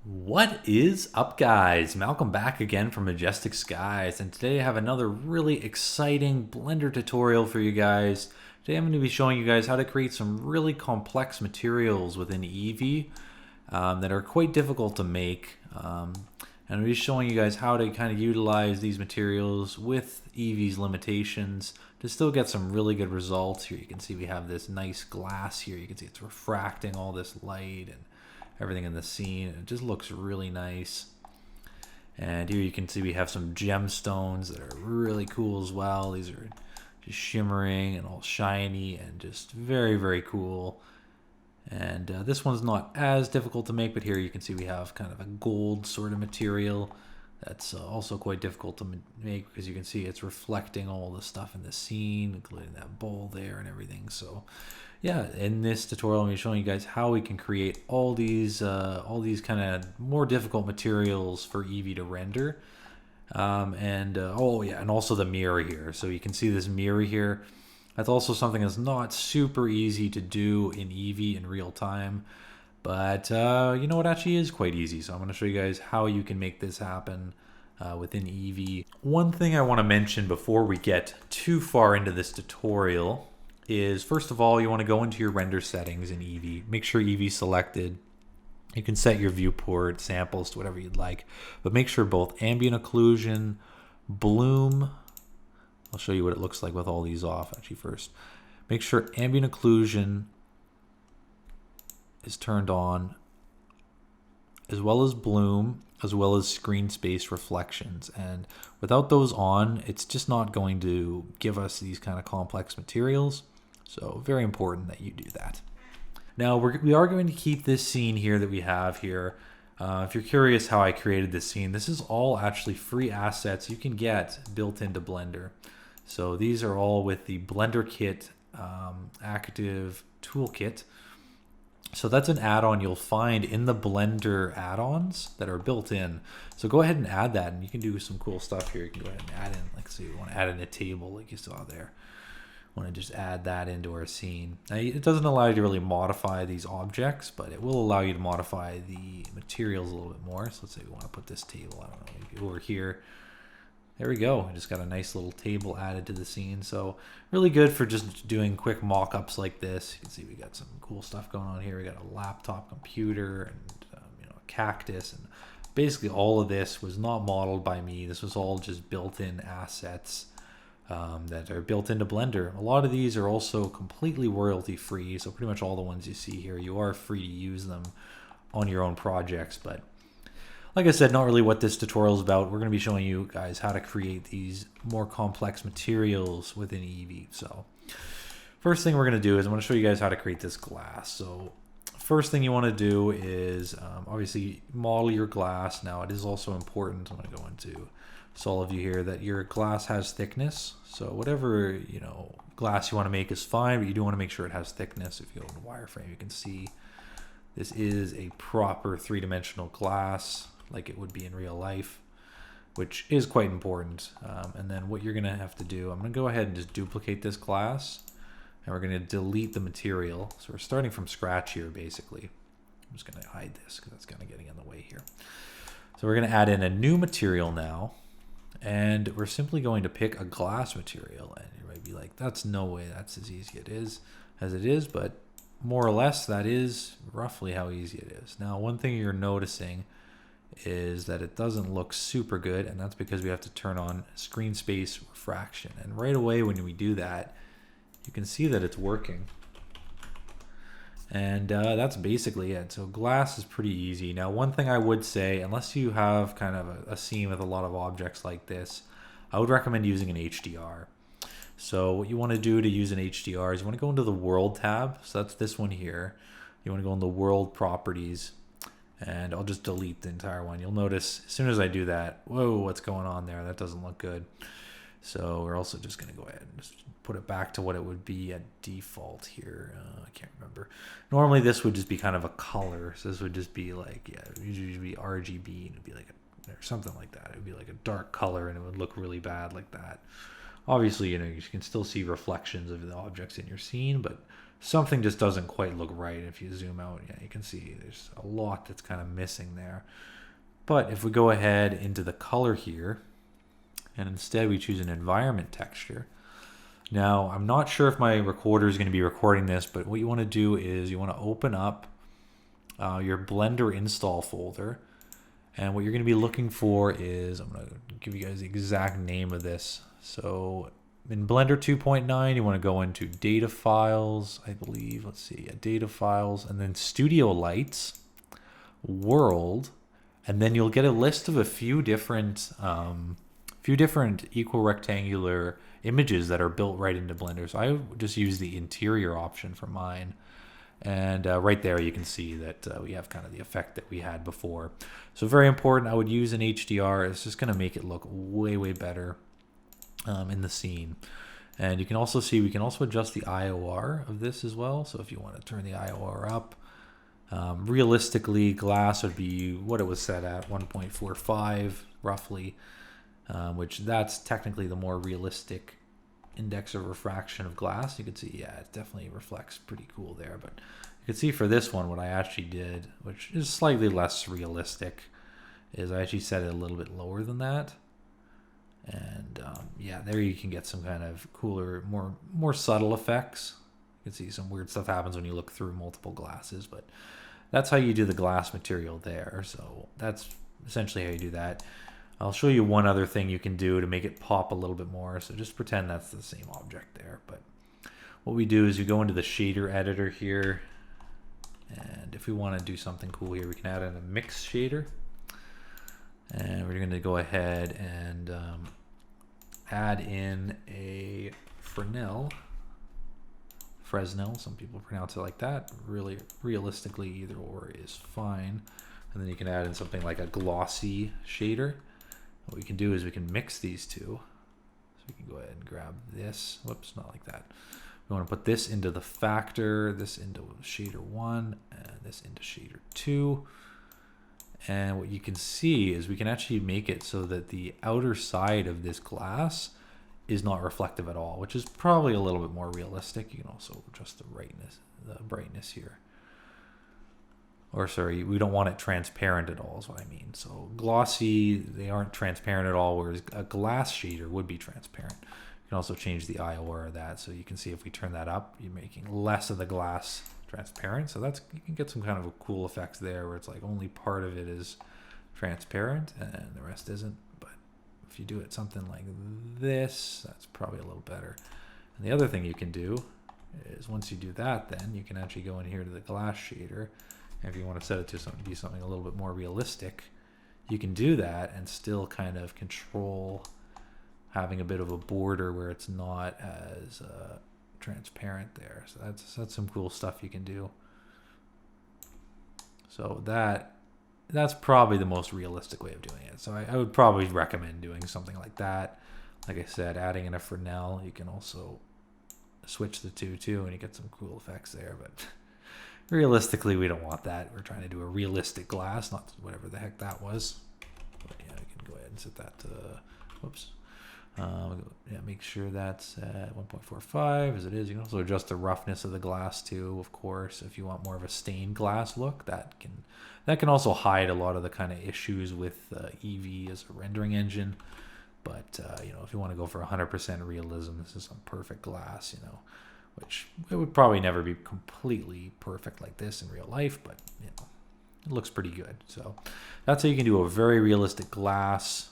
What is up, guys? Malcolm back again from Majestic Skies, and today I have another really exciting Blender tutorial for you guys. Today I'm going to be showing you guys how to create some really complex materials within Eevee that are quite difficult to make. And I'm just showing you guys how to kind of utilize these materials with Eevee's limitations to still get some really good results. Here you can see we have this nice glass here. You can see it's refracting all this light and everything in the scene. It just looks really nice. And here you can see we have some gemstones that are really cool as well. These are just shimmering and all shiny and just very, very cool. And this one's not as difficult to make, but here you can see we have kind of a gold sort of material that's also quite difficult to make because you can see it's reflecting all the stuff in the scene, including that bowl there and everything. So yeah, in this tutorial I'm going to be showing you guys how we can create all these kind of more difficult materials for Eevee to render. Oh yeah, and also the mirror here. So you can see this mirror here. That's also something that's not super easy to do in Eevee in real time. But you know, it actually is quite easy. So I'm going to show you guys how you can make this happen within Eevee. One thing I want to mention before we get too far into this tutorial is, first of all, you want to go into your render settings in Eevee. Make sure Eevee's selected. You can set your viewport samples to whatever you'd like. But make sure both ambient occlusion, bloom, I'll show you what it looks like with all these off actually first. Make sure ambient occlusion is turned on, as well as bloom, as well as screen space reflections. And without those on, it's just not going to give us these kind of complex materials. So very important that you do that. Now we are going to keep this scene here that we have here. If you're curious how I created this scene, this is all actually free assets you can get built into Blender. So these are all with the Blender Kit Active Toolkit. So that's an add-on you'll find in the Blender add-ons that are built in. So go ahead and add that, and you can do some cool stuff here. You can go ahead and add in, like, say you want to add in a table like you saw there. Want to just add that into our scene. Now, it doesn't allow you to really modify these objects, but it will allow you to modify the materials a little bit more. So let's say we want to put this table, I don't know, maybe over here. There we go. I just got a nice little table added to the scene. So really good for just doing quick mock-ups like this. You can see we got some cool stuff going on here. We got a laptop computer and a cactus, and basically all of this was not modeled by me. This was all just built-in assets that are built into Blender. A lot of these are also completely royalty-free, so pretty much all the ones you see here, you are free to use them on your own projects. But like I said, not really what this tutorial is about. We're going to be showing you guys how to create these more complex materials within Eevee. So first thing we're going to do is I'm going to show you guys how to create this glass. So first thing you want to do is obviously model your glass. Now it is also important, I'm going to go into solid view here, that your glass has thickness. So whatever glass you want to make is fine, but you do want to make sure it has thickness. If you go to wireframe, you can see this is a proper three-dimensional glass, like it would be in real life, which is quite important. And then what you're going to have to do, I'm going to go ahead and just duplicate this glass, and we're going to delete the material. So we're starting from scratch here, basically. I'm just going to hide this because that's kind of getting in the way here. So we're going to add in a new material now, and we're simply going to pick a glass material. And you might be like, that's no way that's as easy as it is, but more or less that is roughly how easy it is. Now, one thing you're noticing is that it doesn't look super good, and that's because we have to turn on screen space refraction. And right away when we do that, you can see that it's working. And that's basically it. So glass is pretty easy. Now, one thing I would say, unless you have kind of a scene with a lot of objects like this, I would recommend using an HDR. So what you want to do to use an HDR is you want to go into the World tab. So that's this one here. You want to go into World Properties, and I'll just delete the entire one. You'll notice as soon as I do that, whoa, what's going on there? That doesn't look good. So we're also just going to go ahead and just put it back to what it would be at default here. I can't remember. Normally this would just be kind of a color. So this would just be like, yeah, it would usually be RGB, and it would be like or something like that. It would be like a dark color, and it would look really bad like that. Obviously, you can still see reflections of the objects in your scene, but something just doesn't quite look right. If you zoom out, yeah, you can see there's a lot that's kind of missing there. But if we go ahead into the color here, and instead we choose an environment texture. Now, I'm not sure if my recorder is going to be recording this, but what you want to do is you want to open up your Blender install folder. And what you're going to be looking for is, I'm going to give you guys the exact name of this. So in Blender 2.9, you want to go into data files, I believe. Let's see, yeah, data files, and then studio lights, world, and then you'll get a list of a few different equal rectangular images that are built right into Blender. So I just use the interior option for mine. And right there you can see that we have kind of the effect that we had before. So very important, I would use an HDR. It's just going to make it look way, way better in the scene. And you can also see we can also adjust the IOR of this as well. So if you want to turn the IOR up, realistically glass would be what it was set at, 1.45 roughly, which that's technically the more realistic index of refraction of glass. You can see, yeah, it definitely reflects pretty cool there. But you can see for this one, what I actually did, which is slightly less realistic, is I actually set it a little bit lower than that. And yeah, there you can get some kind of cooler, more subtle effects. You can see some weird stuff happens when you look through multiple glasses, but that's how you do the glass material there. So that's essentially how you do that. I'll show you one other thing you can do to make it pop a little bit more. So just pretend that's the same object there. But what we do is you go into the shader editor here. And if we want to do something cool here, we can add in a mix shader. And we're going to go ahead and add in a Fresnel. Some people pronounce it like that. Really, realistically, either or is fine. And then you can add in something like a glossy shader. What we can do is we can mix these two. So we can go ahead and grab this. Whoops, not like that. We want to put this into the factor, this into shader 1, and this into shader 2. And what you can see is we can actually make it so that the outer side of this glass is not reflective at all, which is probably a little bit more realistic. You can also adjust the brightness here. Or sorry, we don't want it transparent at all is what I mean. So glossy, they aren't transparent at all, whereas a glass shader would be transparent. You can also change the IOR of that. So you can see if we turn that up, you're making less of the glass transparent. So that's, you can get some kind of a cool effects there where it's like only part of it is transparent and the rest isn't. But if you do it something like this, that's probably a little better. And the other thing you can do is once you do that, then you can actually go in here to the glass shader. And if you want to set it to be something a little bit more realistic, you can do that and still kind of control having a bit of a border where it's not as transparent there. So that's some cool stuff you can do. So that's probably the most realistic way of doing it. So I would probably recommend doing something like that. Like I said, adding in a Fresnel, you can also switch the two too, and you get some cool effects there. But realistically, we don't want that. We're trying to do a realistic glass, not whatever the heck that was. But yeah, we can go ahead and set that to, whoops. Yeah, make sure that's at 1.45 as it is. You can also adjust the roughness of the glass too, of course. If you want more of a stained glass look, that can also hide a lot of the kind of issues with Eevee as a rendering engine. But you know, if you want to go for 100% realism, this is some perfect glass, you know, which it would probably never be completely perfect like this in real life, but you know, it looks pretty good. So that's how you can do a very realistic glass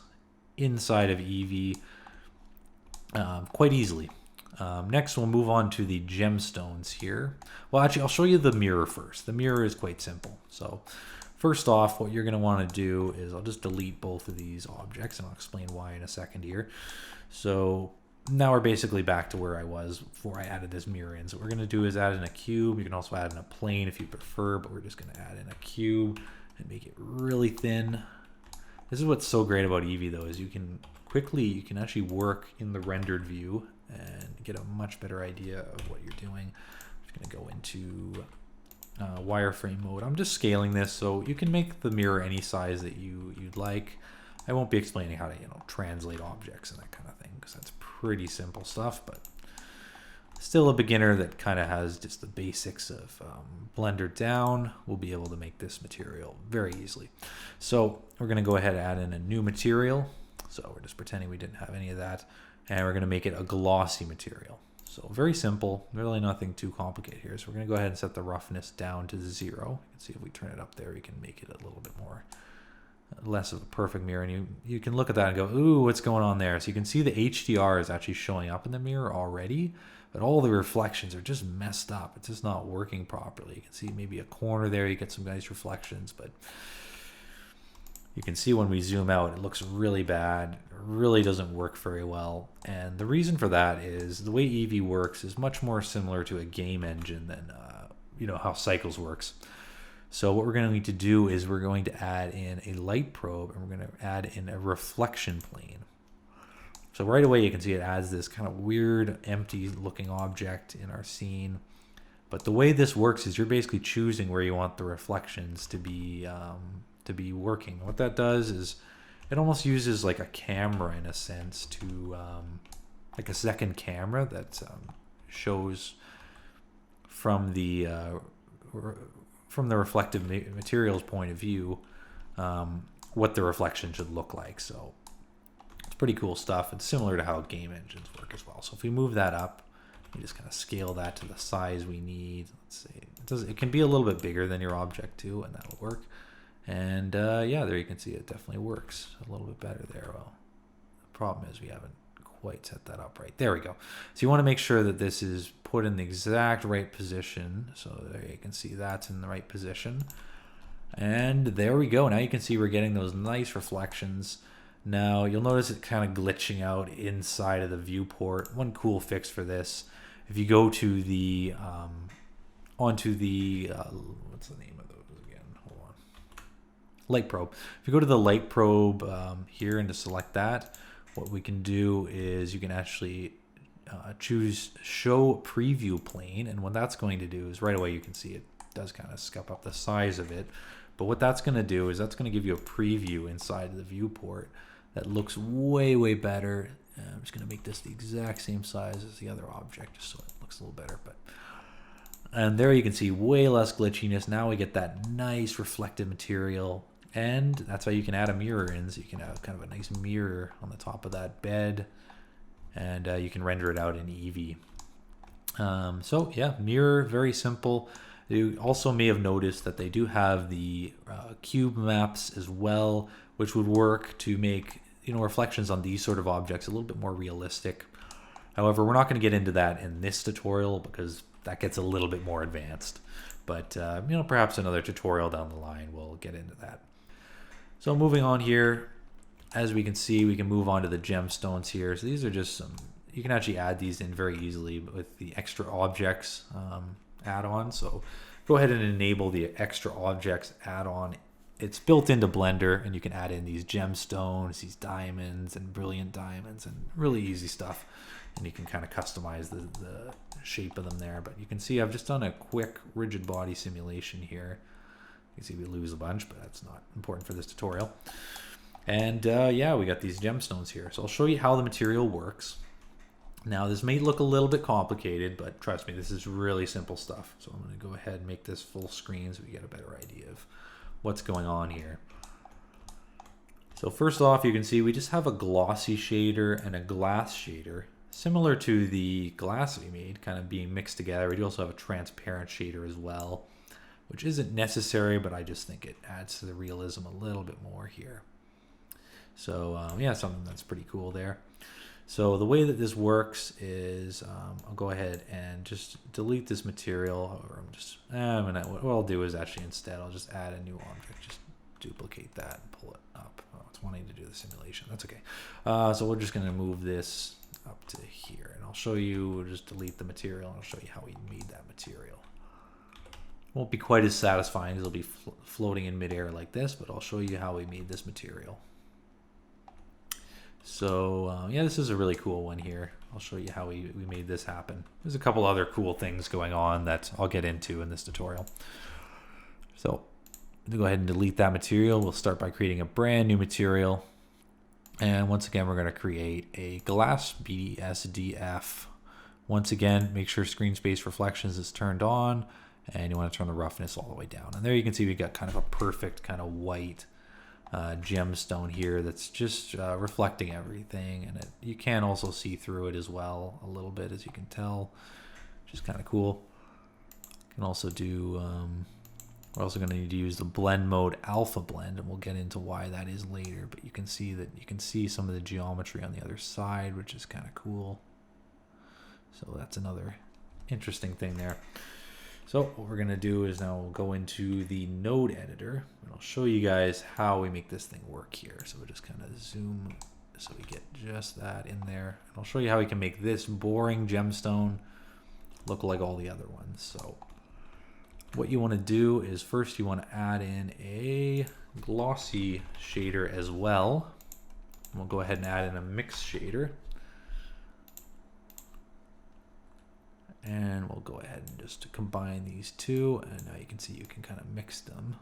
inside of Eevee quite easily. Next, we'll move on to the gemstones here. Well, actually, I'll show you the mirror first. The mirror is quite simple. So first off, what you're going to want to do is I'll just delete both of these objects, and I'll explain why in a second here. So now we're basically back to where I was before I added this mirror in. So what we're going to do is add in a cube. You can also add in a plane if you prefer, but we're just going to add in a cube and make it really thin. This is what's so great about Eevee, though, is you can actually work in the rendered view and get a much better idea of what you're doing. I'm just going to go into wireframe mode. I'm just scaling this so you can make the mirror any size that you'd like. I won't be explaining how to translate objects and that kind of thing because that's pretty simple stuff, but Still a beginner that kind of has just the basics of Blender down will be able to make this material very easily. So we're going to go ahead and add in a new material. So we're just pretending we didn't have any of that. And we're going to make it a glossy material. So very simple, really nothing too complicated here. So we're going to go ahead and set the roughness down to 0. You can see if we turn it up there, we can make it a little bit more, less of a perfect mirror. And you can look at that and go, ooh, what's going on there? So you can see the HDR is actually showing up in the mirror already, but all the reflections are just messed up. It's just not working properly. You can see maybe a corner there, you get some nice reflections, but you can see when we zoom out, it looks really bad. It really doesn't work very well. And the reason for that is the way Eevee works is much more similar to a game engine than how Cycles works. So what we're going to need to do is we're going to add in a light probe, and we're going to add in a reflection plane. So right away you can see it adds this kind of weird empty looking object in our scene. But the way this works is you're basically choosing where you want the reflections to be working. What that does is it almost uses like a camera in a sense to like a second camera that shows from the reflective materials point of view what the reflection should look like. So it's pretty cool stuff. It's similar to how game engines work as well. So if we move that up, we just kind of scale that to the size we need. Let's see, it can be a little bit bigger than your object too, and that'll work. And yeah, there you can see it definitely works a little bit better there. Well, the problem is we haven't quite set that up right. There we go. So you want to make sure that this is put in the exact right position. So there you can see that's in the right position. And there we go. Now you can see we're getting those nice reflections. Now you'll notice it kind of glitching out inside of the viewport. One cool fix for this, if you go to the onto the what's the name of those again? Hold on. Light probe. If you go to the light probe here and to select that, what we can do is you can actually choose show preview plane, and what that's going to do is right away you can see it does kind of scuff up the size of it. But what that's going to do is that's going to give you a preview inside of the viewport that looks way better. I'm just going to make this the exact same size as the other object just so it looks a little better. And there you can see way less glitchiness. Now we get that nice reflective material, and that's how you can add a mirror in. So you can have kind of a nice mirror on the top of that bed, and you can render it out in Eevee. So yeah, mirror, very simple. You also may have noticed that they do have the cube maps as well, which would work to make reflections on these sort of objects a little bit more realistic. However, we're not going to get into that in this tutorial because that gets a little bit more advanced. But perhaps another tutorial down the line we'll get into that. So moving on here, as we can see, we can move on to the gemstones here. So these are just some, you can actually add these in very easily with the extra objects add-on. So go ahead and enable the extra objects add-on. It's built into Blender, and you can add in these gemstones, these diamonds and brilliant diamonds, and really easy stuff. And you can kind of customize the shape of them there. But you can see I've just done a quick rigid body simulation here. You can see we lose a bunch, but that's not important for this tutorial. And yeah, we got these gemstones here. So I'll show you how the material works. Now this may look a little bit complicated, but trust me, this is really simple stuff. So I'm going to go ahead and make this full screen so we get a better idea of what's going on here. So first off, you can see we just have a glossy shader and a glass shader, similar to the glass we made, kind of being mixed together. We do also have a transparent shader as well, which isn't necessary, but I just think it adds to the realism a little bit more here. So yeah, something that's pretty cool there. So the way that this works is I'll go ahead and just delete this material. Or what I'll do is actually instead I'll just add a new object, just duplicate that and pull it up. Oh, it's wanting to do the simulation. That's okay. So we're just going to move this up to here, and I'll show you. We'll just delete the material, and I'll show you how we made that material. Won't be quite as satisfying as it'll be floating in midair like this, but I'll show you how we made this material. So yeah, this is a really cool one here. I'll show you how we made this happen. There's a couple other cool things going on that I'll get into in this tutorial. So go ahead and delete that material. We'll start by creating a brand new material. And once again, we're going to create a glass BSDF Once again, make sure screen space reflections is turned on, and you want to turn the roughness all the way down. And there you can see we got kind of a perfect kind of white gemstone here that's just reflecting everything, and you can also see through it as well a little bit, as you can tell, which is kind of cool. You can also do we're also going to need to use the blend mode alpha blend, and we'll get into why that is later, but you can see that you can see some of the geometry on the other side, which is kind of cool. So that's another interesting thing there. So what we're going to do is now we'll go into the node editor, and I'll show you guys how we make this thing work here. So we'll just kind of zoom so we get just that in there. And I'll show you how we can make this boring gemstone look like all the other ones. So what you want to do is first you want to add in a glossy shader as well. And we'll go ahead and add in a mix shader. And we'll go ahead and just combine these two, and now you can see you can kind of mix them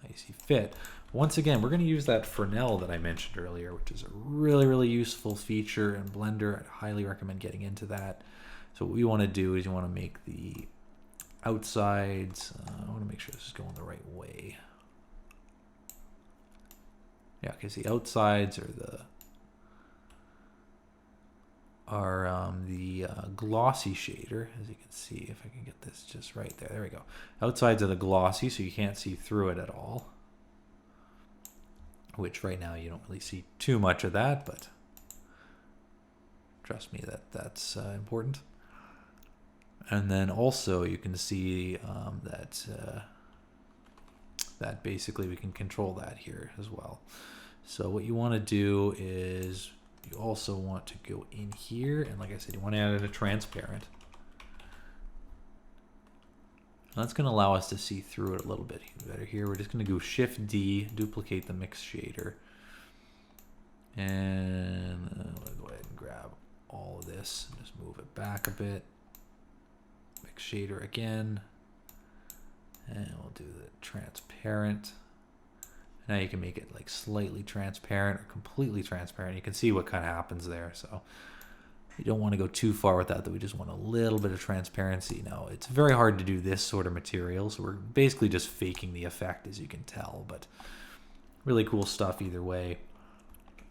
how you see fit. Once again, we're going to use that Fresnel that I mentioned earlier, which is a really, really useful feature in Blender. I highly recommend getting into that. So what you want to do is you want to make the outsides, I want to make sure this is going the right way. Yeah, because the outsides are the glossy shader, as you can see, if I can get this just right there. There we go. Outsides are the glossy, so you can't see through it at all. Which right now you don't really see too much of that, but trust me that that's important. And then also you can see that basically we can control that here as well. So what you want to do is you also want to go in here, and like I said, you want to add in a transparent. And that's going to allow us to see through it a little bit better here. We're just going to go Shift D, duplicate the mix shader. And I'm going to go ahead and grab all of this and just move it back a bit. Mix shader again. And we'll do the transparent. Now you can make it like slightly transparent or completely transparent. You can see what kind of happens there. So you don't want to go too far with that, we just want a little bit of transparency. Now it's very hard to do this sort of material, so we're basically just faking the effect, as you can tell, but really cool stuff either way.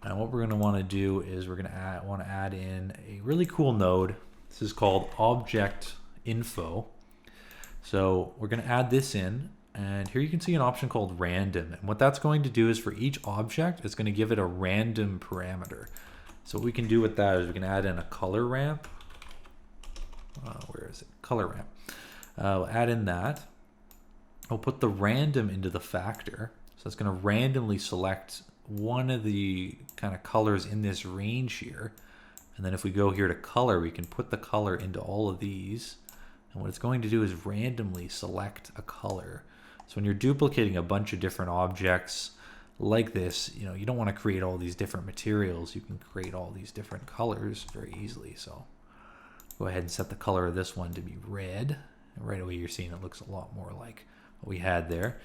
And what we're going to want to do is we're going to want to add in a really cool node. This is called Object Info. So we're going to add this in. And here you can see an option called random. And what that's going to do is for each object, it's going to give it a random parameter. So what we can do with that is we can add in a color ramp. Where is it? Color ramp. We'll add in that. I'll put the random into the factor. So it's going to randomly select one of the kind of colors in this range here. And then if we go here to color, we can put the color into all of these. And what it's going to do is randomly select a color. So when you're duplicating a bunch of different objects like this, you know, you don't want to create all these different materials. You can create all these different colors very easily. So go ahead and set the color of this one to be red. And right away you're seeing it looks a lot more like what we had there.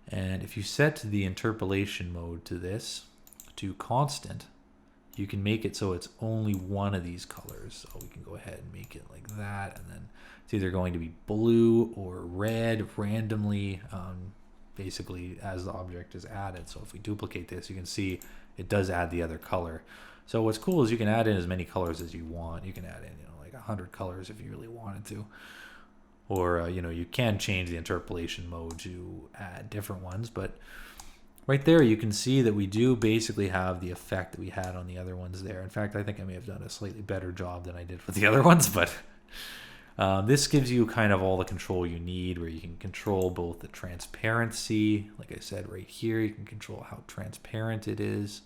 And if you set the interpolation mode to this, to constant, you can make it so it's only one of these colors. So we can go ahead and make it like that, and then it's either going to be blue or red randomly, basically as the object is added. So if we duplicate this, you can see it does add the other color. So what's cool is you can add in as many colors as you want. You can add in, like 100 colors if you really wanted to. Or, you can change the interpolation mode to add different ones, but right there, you can see that we do basically have the effect that we had on the other ones there. In fact, I think I may have done a slightly better job than I did with the other ones, but this gives you kind of all the control you need, where you can control both the transparency, like I said right here, you can control how transparent it is,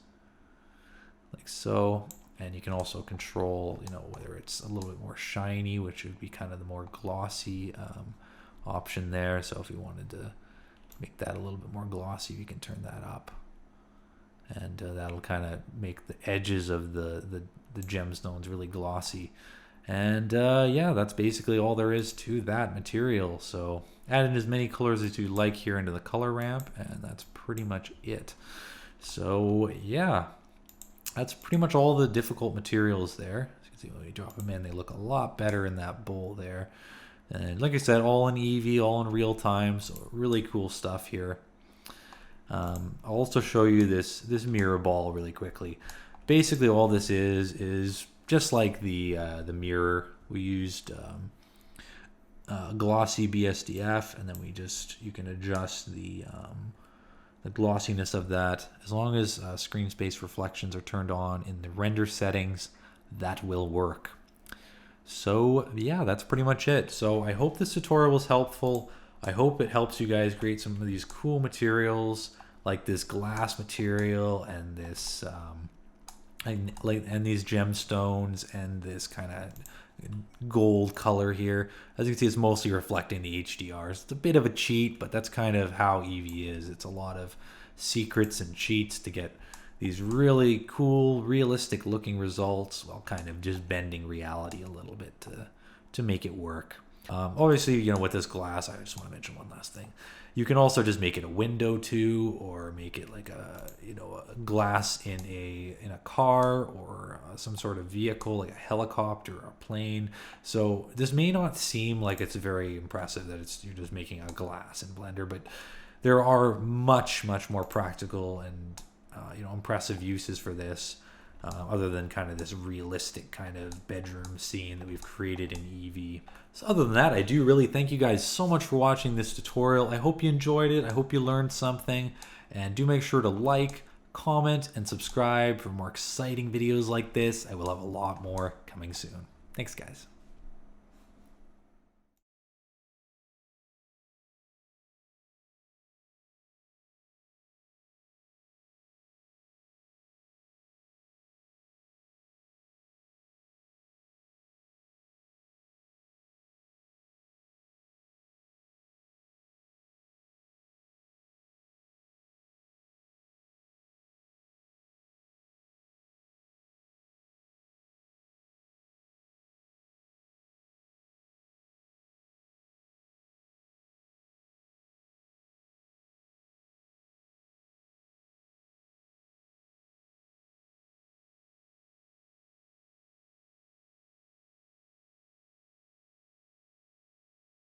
like so. And you can also control, whether it's a little bit more shiny, which would be kind of the more glossy option there. So if you wanted to make that a little bit more glossy, you can turn that up, and that'll kind of make the edges of the gemstones really glossy. And yeah, that's basically all there is to that material. So add in as many colors as you like here into the color ramp, and that's pretty much it. So yeah, that's pretty much all the difficult materials there. As you can See, when we drop them in, they look a lot better in that bowl there. And like I said, all in Eevee, all in real time, so really cool stuff here. I'll also show you this mirror ball really quickly. Basically, all this is just like the mirror. We used Glossy BSDF, and then you can adjust the glossiness of that. As long as screen space reflections are turned on in the render settings, that will work. So yeah, that's pretty much it. So I hope this tutorial was helpful. I hope it helps you guys create some of these cool materials like this glass material and this and these gemstones and this kind of gold color here. As you can see, it's mostly reflecting the HDRs. It's a bit of a cheat, but that's kind of how Eevee is. It's a lot of secrets and cheats to get these really cool, realistic looking results while kind of just bending reality a little bit to make it work. Obviously, you know, with this glass, I just want to mention one last thing. You can also just make it a window too, or make it like a glass in a car or some sort of vehicle, like a helicopter or a plane. So this may not seem like it's very impressive that you're just making a glass in Blender, but there are much more practical and impressive uses for this, other than kind of this realistic kind of bedroom scene that we've created in Eevee. So other than that, I do really thank you guys so much for watching this tutorial. I hope you enjoyed it. I hope you learned something, and do make sure to like, comment, and subscribe for more exciting videos like this. I will have a lot more coming soon. Thanks, guys.